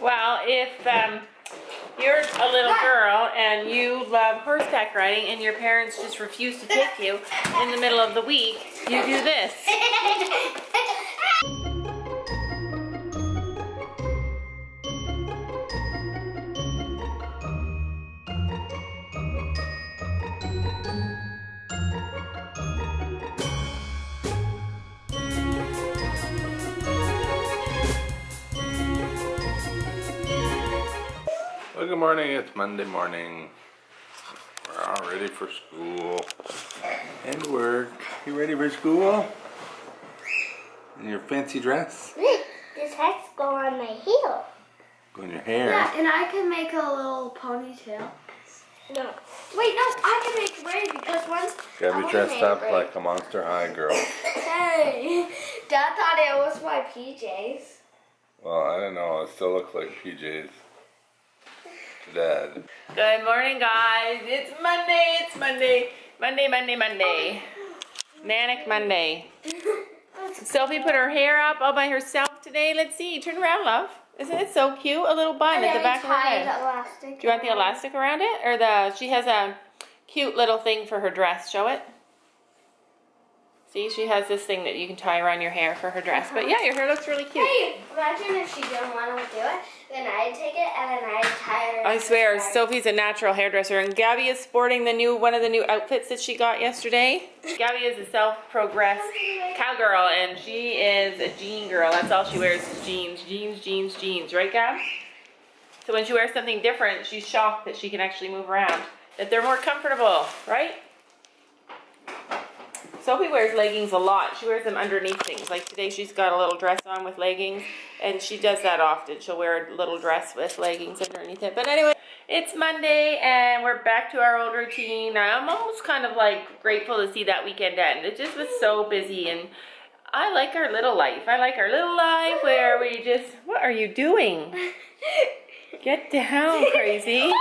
Well, if you're a little girl and you love horseback riding and your parents just refuse to take you in the middle of the week, you do this. Well, good morning. It's Monday morning. We're all ready for school and work. You ready for school? In your fancy dress? This has to go on my heel. Go in your hair? Yeah, and I can make a little ponytail. No. Wait, no, I can make braid because once Gotta be dressed up like a Monster High girl. Hey, Dad thought it was my PJs. Well, I don't know. It still looks like PJs. Dad. Good morning, guys. It's Monday. It's Monday. Monday. Manic Monday. Sophie put her hair up all by herself today. Let's see. Turn around, love. Isn't it so cute? A little bun at the back of her head. Elastic. Do you want the elastic around it? Or she has a cute little thing for her dress. Show it. See, she has this thing that you can tie around your hair for her dress. But yeah, your hair looks really cute. Hey, imagine if she didn't want to do it, then I'd take it and then I'd tie her. I swear, Sophie's a natural hairdresser, and Gabby is sporting one of the new outfits that she got yesterday. Gabby is a self-progressed cowgirl, and she is a jean girl. That's all she wears is jeans, right, Gab? So when she wears something different, she's shocked that she can actually move around, that they're more comfortable, right? Sophie wears leggings a lot. She wears them underneath things. Like today she's got a little dress on with leggings, and she does that often. She'll wear a little dress with leggings underneath it. But anyway, it's Monday and we're back to our old routine. I'm almost kind of like grateful to see that weekend end. It just was so busy, and I like our little life. I like our little life where we just, what are you doing? Get down, crazy.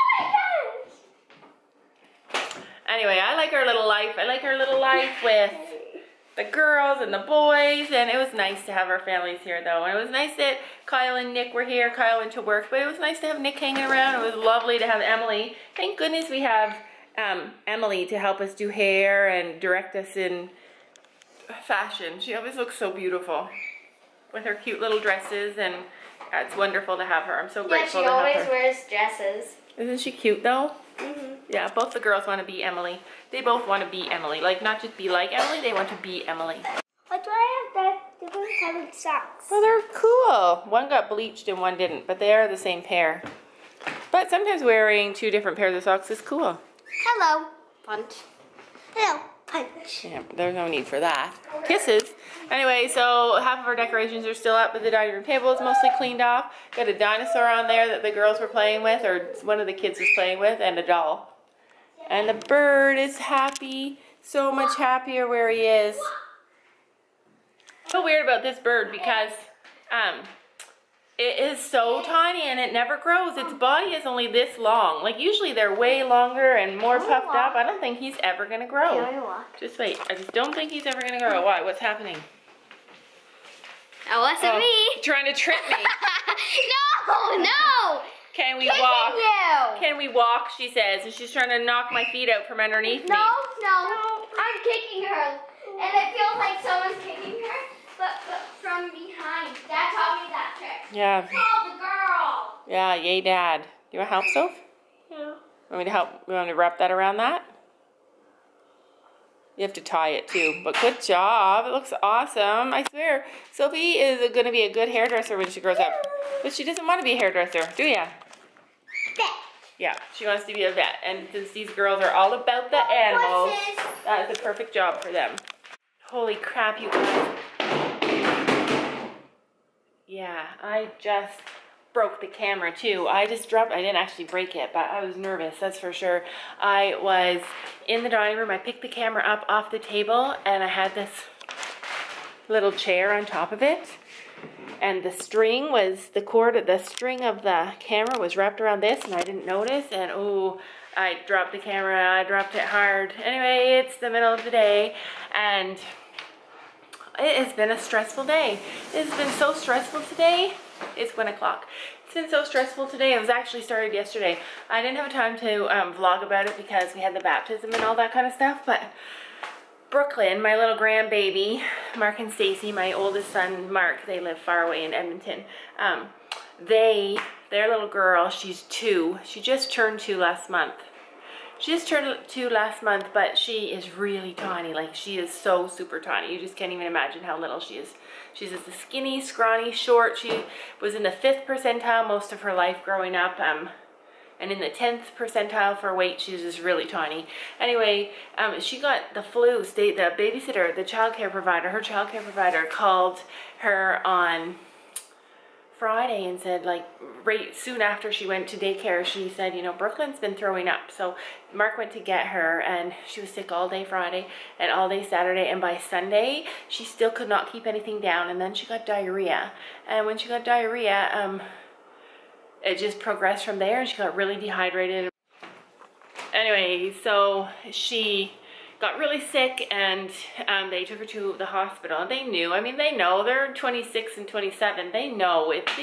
Anyway, I like our little life. I like our little life with the girls and the boys, and it was nice to have our families here, though. And it was nice that Kyle and Nick were here. Kyle went to work, but it was nice to have Nick hanging around. It was lovely to have Emily. Thank goodness we have Emily to help us do hair and direct us in fashion. She always looks so beautiful with her cute little dresses, and it's wonderful to have her. I'm so grateful to have her. Yeah, she always wears dresses. Isn't she cute, though? Mm-hmm. Yeah, both the girls want to be Emily. They both want to be Emily. Like, not just be like Emily, they want to be Emily. Why do I have that different colored socks? Well, they're cool. One got bleached and one didn't, but they are the same pair. But sometimes wearing two different pairs of socks is cool. Hello, punch. Hello, punch. Yeah, there's no need for that. Kisses. Anyway, so half of our decorations are still up, but the dining room table is mostly cleaned off. Got a dinosaur on there that the girls were playing with, or one of the kids was playing with, and a doll. And the bird is happy, so much happier where he is. So weird about this bird because it is so tiny and it never grows. Its body is only this long. Like usually they're way longer and more puffed up. I don't think he's ever gonna grow. Can I walk? Just wait. I just don't think he's ever gonna grow. Why? What's happening? That wasn't me. Trying to trick me. No. Can we Kicking walk? you. Can we walk? She says, and she's trying to knock my feet out from underneath me. No. I'm kicking her, and it feels like someone's kicking her, but from behind. Dad taught me that trick. Yeah. Call the girl. Yeah. Yay, Dad. You want help, Soph? Yeah. Want me to help? You want me to wrap that around that? You have to tie it too, but good job. It looks awesome. I swear, Sophie is going to be a good hairdresser when she grows up. But she doesn't want to be a hairdresser, do ya? Vet. Yeah, she wants to be a vet. And since these girls are all about the animals, that is a perfect job for them. Holy crap, you guys. Yeah, I just broke the camera too. I didn't actually break it, but I was nervous, that's for sure. I was in the dining room, I picked the camera up off the table, and I had this little chair on top of it. And the string was, the string of the camera was wrapped around this, and I didn't notice, and oh, I dropped the camera, I dropped it hard. Anyway, it's the middle of the day, and it has been a stressful day. It has been so stressful today. It's 1 o'clock. It's been so stressful today. It was actually started yesterday. I didn't have time to vlog about it because we had the baptism and all that kind of stuff, but Brooklyn, my little grandbaby, Mark and Stacy, my oldest son, Mark, they live far away in Edmonton. Their little girl, she's 2. She just turned 2 last month. She just turned 2 last month, but she is really tiny. Like, she is so super tiny. You just can't even imagine how little she is. She's just a skinny, scrawny, short. She was in the 5th percentile most of her life growing up. And in the 10th percentile for weight. She's just really tiny. Anyway, she got the flu. The babysitter, the childcare provider, her childcare provider called her on Friday and said, like, right soon after she went to daycare, she said, you know, Brooklyn's been throwing up. So Mark went to get her, and she was sick all day Friday and all day Saturday, and by Sunday she still could not keep anything down, and then she got diarrhea. And when she got diarrhea, it just progressed from there, and she got really dehydrated. Anyway, so she got really sick, and they took her to the hospital. They knew, I mean, they know, they're 26 and 27. They know if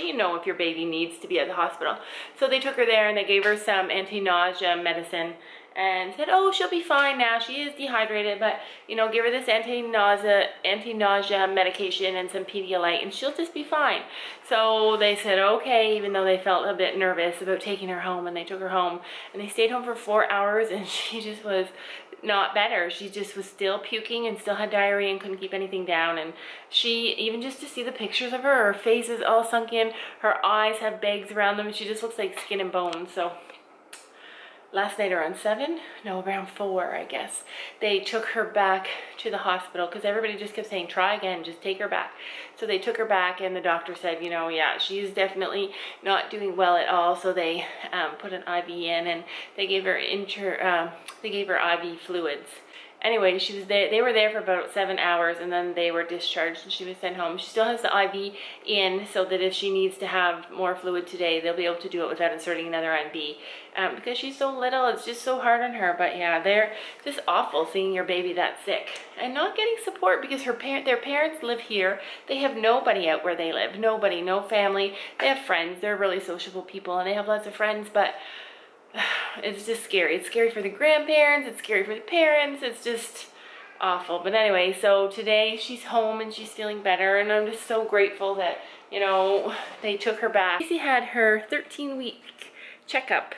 your baby needs to be at the hospital. So they took her there, and they gave her some anti-nausea medicine and said, oh, she'll be fine now. She is dehydrated, but, you know, give her this anti-nausea medication and some Pedialyte, and she'll just be fine. So they said, okay, even though they felt a bit nervous about taking her home, and they took her home, and they stayed home for 4 hours, and she just was not better. She just was still puking and still had diarrhea and couldn't keep anything down. And she, even just to see the pictures of her face is all sunk in, her eyes have bags around them, and she just looks like skin and bones. So last night around 7, no, around 4, I guess, they took her back to the hospital because everybody just kept saying, try again, just take her back. So they took her back, and the doctor said, you know, yeah, she's definitely not doing well at all. So they put an IV in, and they gave her IV fluids. Anyway, she was there. They were there for about 7 hours, and then they were discharged, and she was sent home. She still has the IV in, so that if she needs to have more fluid today, they'll be able to do it without inserting another IV. Because she's so little, it's just so hard on her. But yeah, they're just awful seeing your baby that sick and not getting support, because their parents live here. They have nobody out where they live. Nobody, no family. They have friends. They're really sociable people, and they have lots of friends, but it's just scary. It's scary for the grandparents, it's scary for the parents, it's just awful. But anyway, so today she's home and she's feeling better, and I'm just so grateful that, you know, they took her back. Casey had her 13-week checkup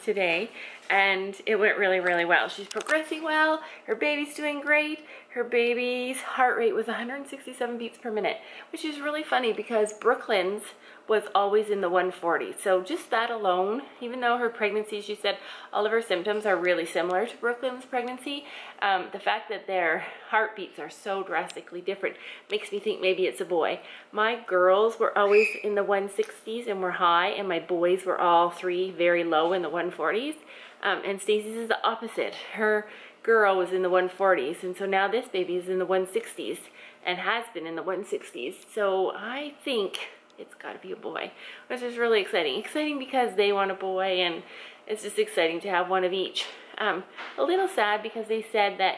today, and it went really, really well. She's progressing well, her baby's doing great. Her baby's heart rate was 167 beats per minute, which is really funny because Brooklyn's was always in the 140. So just that alone, even though her pregnancy, she said all of her symptoms are really similar to Brooklyn's pregnancy, the fact that their heartbeats are so drastically different makes me think maybe it's a boy. My girls were always in the 160s and were high, and my boys were all 3 very low in the 140s. And Stacey's is the opposite. Her girl was in the 140s, and so now this baby is in the 160s and has been in the 160s. So I think it's got to be a boy, which is really exciting. Exciting because they want a boy, and it's just exciting to have one of each. A little sad because they said that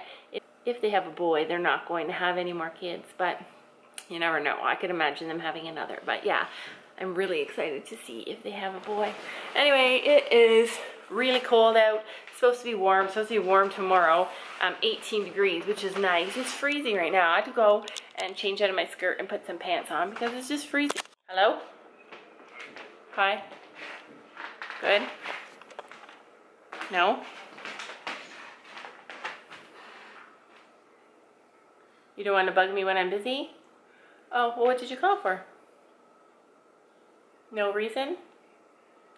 if they have a boy, they're not going to have any more kids, but you never know. I could imagine them having another, but yeah, I'm really excited to see if they have a boy. Anyway, it is really cold out. It's supposed to be warm. It's supposed to be warm tomorrow. 18 degrees, which is nice. It's freezing right now. I had to go and change out of my skirt and put some pants on because it's just freezing. Hello? Hi? Good? No? You don't want to bug me when I'm busy? Oh, well, what did you call for? No reason?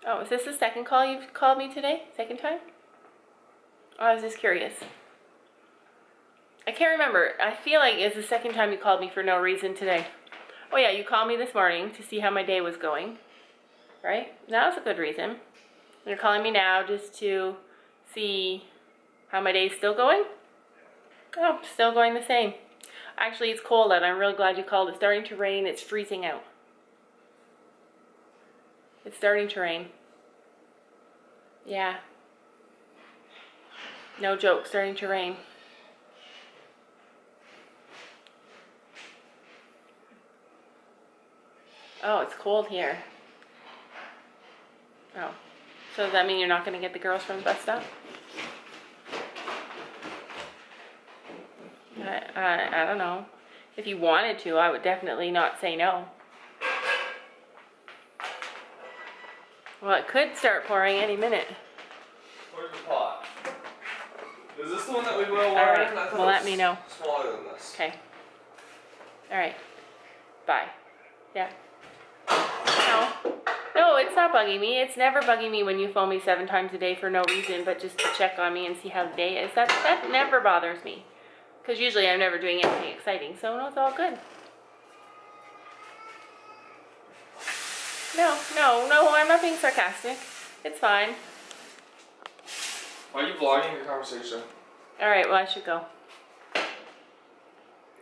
Oh, is this the second call you've called me today? Second time? Oh, I was just curious. I can't remember. I feel like it's the second time you called me for no reason today. Oh yeah, you called me this morning to see how my day was going. Right? That was a good reason. You're calling me now just to see how my day's still going? Oh, still going the same. Actually, it's cold out. I'm really glad you called. It's starting to rain. It's freezing out. It's starting to rain. Yeah. No joke, starting to rain. Oh, it's cold here. Oh. So does that mean you're not going to get the girls from the bus stop? I don't know. If you wanted to, I would definitely not say no. Well, it could start pouring any minute. Where's the pot? Is this the one that we will water? Alright, well let me know. Smaller than this. Okay. Alright. Bye. Yeah. No. No, it's not bugging me. It's never bugging me when you phone me 7 times a day for no reason, but just to check on me and see how the day is. That never bothers me. Because usually I'm never doing anything exciting, so no, it's all good. No, I'm not being sarcastic. It's fine. Why are you vlogging your conversation? Alright, well I should go.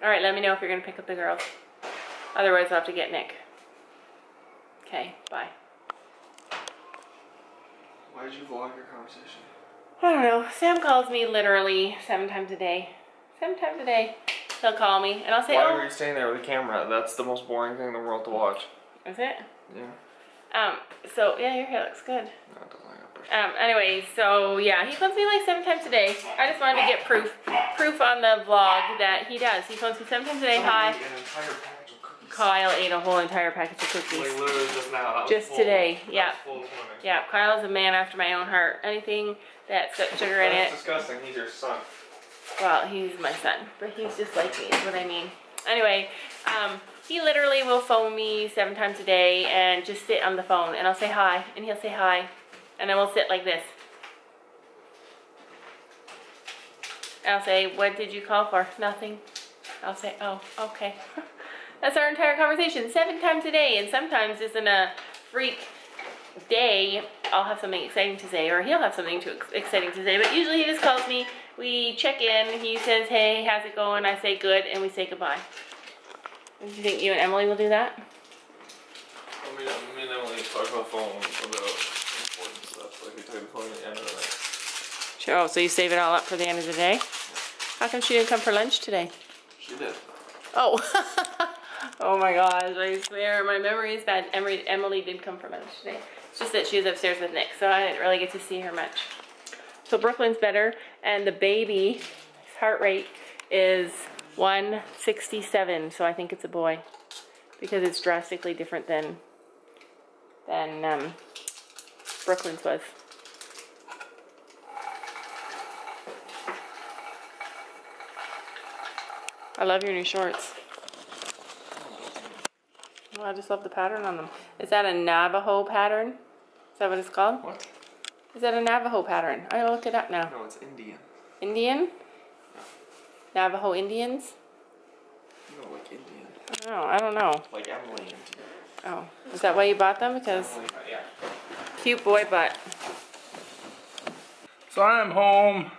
Alright, let me know if you're going to pick up the girls. Otherwise I'll have to get Nick. Okay, bye. Why did you vlog your conversation? I don't know. Sam calls me literally 7 times a day. 7 times a day. He'll call me and I'll say, why oh. were you staying there with a camera? That's the most boring thing in the world to watch. Is it? Yeah. So yeah, your hair looks good. No, it doesn't like Anyway, so yeah, he phones me like 7 times a day. I just wanted to get proof on the vlog that he does. He phones me 7 times a day. Hi. An entire package of cookies. Kyle ate a whole entire package of Like cookies. literally just now. That was Just full. today, That yeah. was full this morning. Yeah, Kyle's a man after my own heart. Anything that's got sugar in it. That's disgusting. He's your son. Well, he's my son, but he's just like me, is what I mean. Anyway, he literally will phone me 7 times a day and just sit on the phone, and I'll say hi, and he'll say hi, and then we'll sit like this. And I'll say, what did you call for? Nothing. I'll say, oh, okay. That's our entire conversation, 7 times a day, and sometimes it's in a freak day, I'll have something exciting to say, or he'll have something exciting to say, but usually he just calls me, we check in, he says, hey, how's it going? I say good, and we say goodbye. Do you think you and Emily will do that? Me and Emily talk on the phone about important stuff. Like we take the phone at the end of the night. Sure. Oh, so you save it all up for the end of the day? How come she didn't come for lunch today? She did. Oh. Oh my gosh, I swear, my memory is bad. Emily did come for lunch today. It's just that she was upstairs with Nick, so I didn't really get to see her much. So Brooklyn's better, and the baby, his heart rate is 167, so I think it's a boy, because it's drastically different than Brooklyn's was. I love your new shorts. Oh, I just love the pattern on them. Is that a Navajo pattern? Is that what it's called? What? Is that a Navajo pattern? I look it up now. No, it's Indian. Indian? Navajo Indians? No, like Indian. I don't know. Like Emily Indian. Oh, is that why you bought them? Because Yeah. cute boy butt. So I'm home,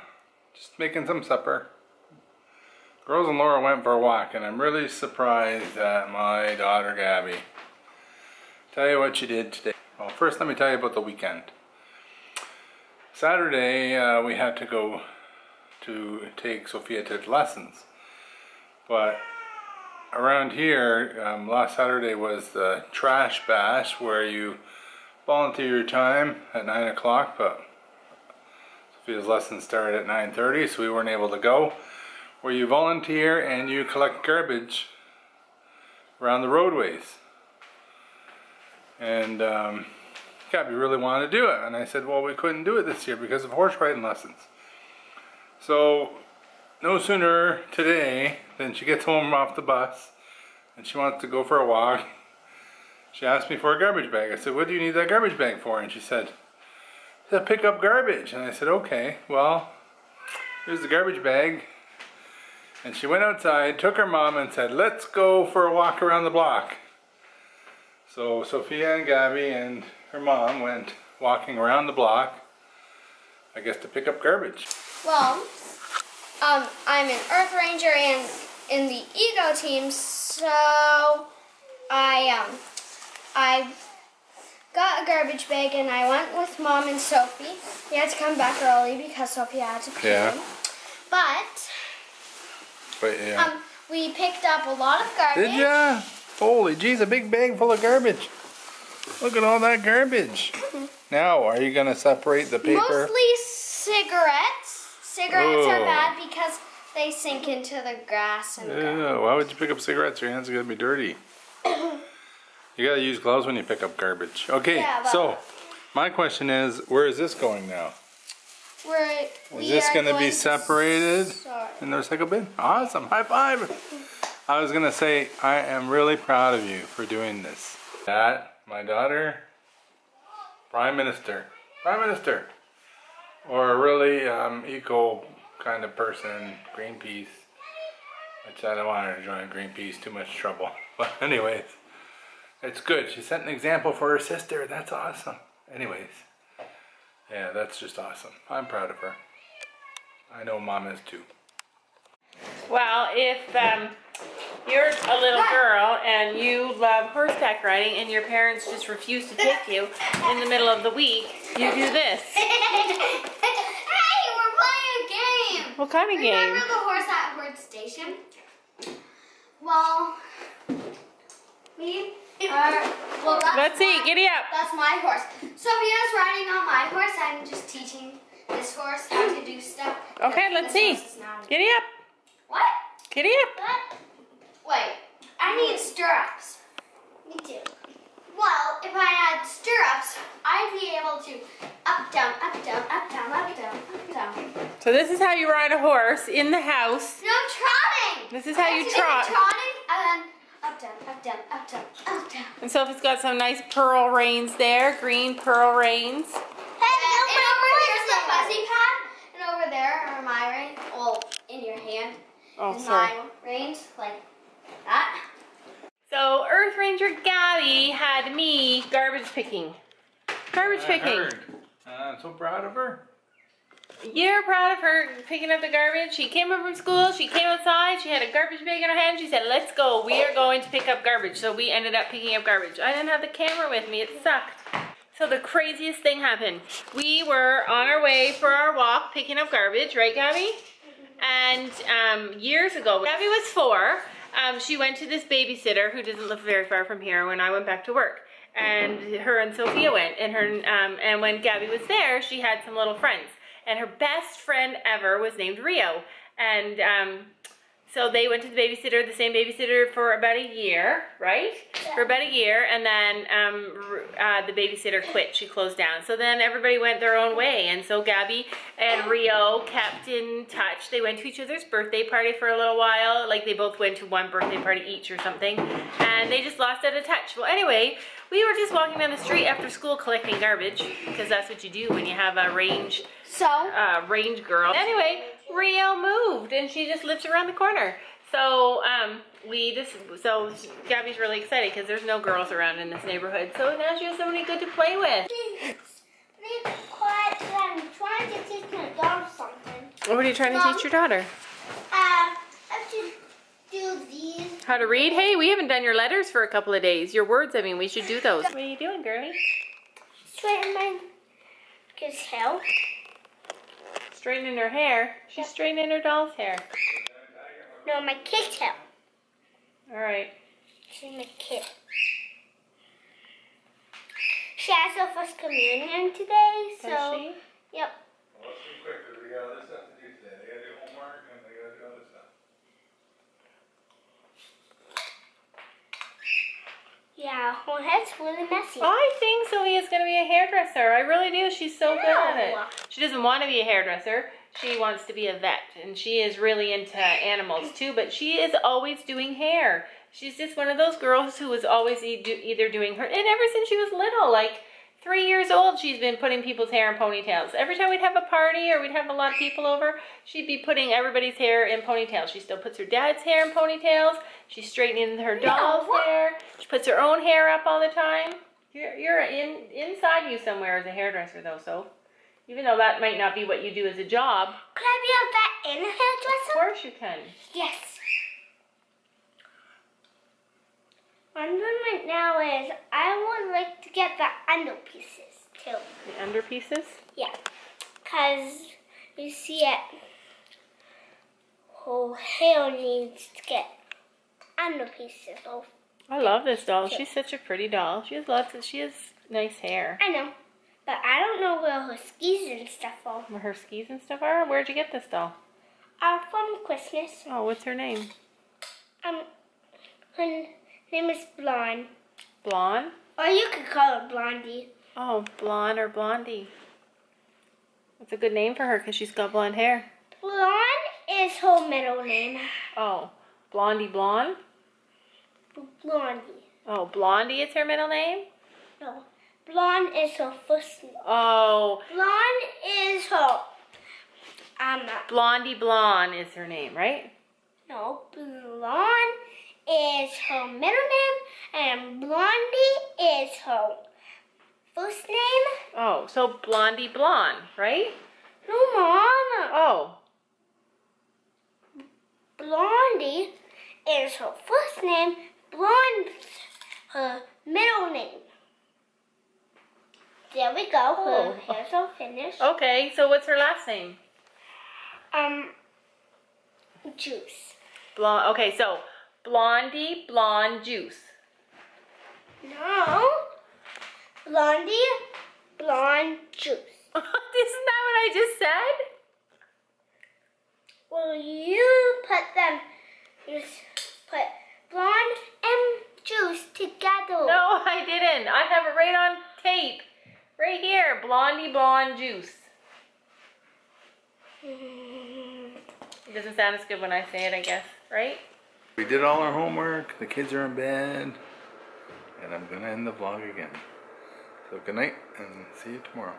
just making some supper. Girls and Laura went for a walk, and I'm really surprised at my daughter Gabby. Tell you what she did today. Well, first let me tell you about the weekend. Saturday we had to go to take Sophia to lessons, but around here last Saturday was the trash bash where you volunteer your time at 9 o'clock, but Sophia's lessons started at 9:30, so we weren't able to go. Where you volunteer and you collect garbage around the roadways. And Gabby really wanted to do it, and I said, well, we couldn't do it this year because of horse riding lessons. So no sooner today than she gets home off the bus and she wants to go for a walk. She asked me for a garbage bag. I said, what do you need that garbage bag for? And she said, to pick up garbage. And I said, okay, well, here's the garbage bag. And she went outside, took her mom, and said, let's go for a walk around the block. So Sophia and Gabby and her mom went walking around the block, I guess to pick up garbage. Well, I'm an Earth Ranger and in the Ego team, so I got a garbage bag and I went with Mom and Sophie. We had to come back early because Sophie had to pee. Yeah. But yeah. we picked up a lot of garbage. Did ya? Holy jeez, a big bag full of garbage. Look at all that garbage. Now, are you going to separate the paper? Mostly cigarettes. Cigarettes are Oh. bad because they sink into the grass and Yeah, why would you pick up cigarettes? Your hands are going to be dirty. You got to use gloves when you pick up garbage. Okay, Yeah, but- so my question is, where is this going now? Is this going to be separated in the recycle bin? Awesome, high five. I was going to say, I am really proud of you for doing this. That, my daughter, Prime Minister. Or a really eco kind of person, Greenpeace. Which I don't want her to join Greenpeace, too much trouble. But anyways, it's good. She set an example for her sister. That's awesome. Anyways, yeah, that's just awesome. I'm proud of her. I know Mom is too. Well, if you're a little girl and you love horseback riding and your parents just refuse to take you in the middle of the week, you do this. Hey, we're playing a game. What kind of game? Remember the horse at Herd Station? Well, Let's see, giddy up. That's my horse. Sophia's riding on my horse. I'm just teaching this horse how to do stuff. Okay, let's see. Giddy up. What? Giddy up. What? Wait, I need stirrups. Me too. Well, if I had stirrups, I'd be able to up, down, up, down, up, down, up, down, up, down. So this is how you ride a horse in the house. No trotting. This is how you I have to do trot. the trotting and then up, down, up, down, up, down, up, down. And Sophie's got some nice pearl reins there, green pearl reins. And over here's the fuzzy pad, and over there are my reins. Well, in your hand Oh, is sorry. my reins, like that. So Earth Ranger Gabby had me garbage picking. Garbage I picking. heard. I'm so proud of her. You're proud of her picking up the garbage. She came home from school, she came outside, she had a garbage bag in her hand, she said, let's go, we are going to pick up garbage. So we ended up picking up garbage. I didn't have the camera with me, it sucked. So the craziest thing happened. We were on our way for our walk picking up garbage, right Gabby? And years ago, Gabby was 4, she went to this babysitter who doesn't live very far from here when I went back to work. And her and Sophia went, and when Gabby was there, she had some little friends. And her best friend ever was named Rio. And so they went to the babysitter, the same babysitter for about a year, right? Yeah. For about a year, and then the babysitter quit, she closed down. So then everybody went their own way, and so Gabby and Rio kept in touch. They went to each other's birthday party for a little while, like they both went to one birthday party each or something, and they just lost out of touch. Well, anyway, we were just walking down the street after school collecting garbage, because that's what you do when you have a range girl. Anyway, Rio moved, and she just lives around the corner. So so Gabby's really excited because there's no girls around in this neighborhood. So now she has somebody good to play with. Please be quiet. I'm trying to teach my daughter something. What are you trying to teach your daughter? I have to do these. How to read? Hey, we haven't done your letters for a couple of days. Your words, I mean, we should do those. What are you doing, girlie? Straighten my kid's hair. Straightening her hair. She's straightening her doll's hair. No, my kid's hair. All right. She's my kid. She has her first communion today, so. Does she? Yep. Well, let's be quick because we got other stuff to do today. They got to do homework and they got to do other stuff. Yeah, her head's really messy. I think Sophia's going to be a hairdresser. I really do. She's so good at it. No. She doesn't want to be a hairdresser. She wants to be a vet. And she is really into animals too. But she is always doing hair. She's just one of those girls who was always either doing her... And ever since she was little, like 3 years old, she's been putting people's hair in ponytails. Every time we'd have a party or we'd have a lot of people over, she'd be putting everybody's hair in ponytails. She still puts her dad's hair in ponytails. She's straightening her doll's hair. She puts her own hair up all the time. You're inside you somewhere as a hairdresser though, so even though that might not be what you do as a job. Could I be a vet and a Of hairdresser? course you can. Yes. What I'm doing right now is I would like to get the under pieces too. The under pieces? Yeah. Because you see it, her hair needs to get under pieces. So I love this doll. She's such a pretty doll. She has nice hair. I know, but I don't know where her skis and stuff are. Where her skis and stuff are? Where'd you get this doll? From Christmas. Oh, what's her name? Her name is Blonde. Blonde? Or you could call her Blondie. Oh, Blonde or Blondie. That's a good name for her because she's got blonde hair. Blonde is her middle name. Oh, Blondie Blonde? Blondie. Oh, Blondie is her middle name? No. Blonde is her first name. Oh. Blonde is her... Blondie Blonde is her name, right? No, Blonde is her middle name, and Blondie is her first name. Oh, so Blondie Blonde, right? No, Mom. Oh. Blondie is her first name. Blonde her middle name. There we go. Oh. Her hair's all finished. Okay, so what's her last name? Juice. Blonde. Okay, so Blondie Blonde Juice. No. Blondie Blonde Juice. Isn't that what I just said? Well, you put blonde and juice together. No, I didn't. I have it right on tape. Right here. Blondie Blonde Juice. It doesn't sound as good when I say it, I guess. Right? We did all our homework. The kids are in bed. And I'm going to end the vlog again. So good night and see you tomorrow.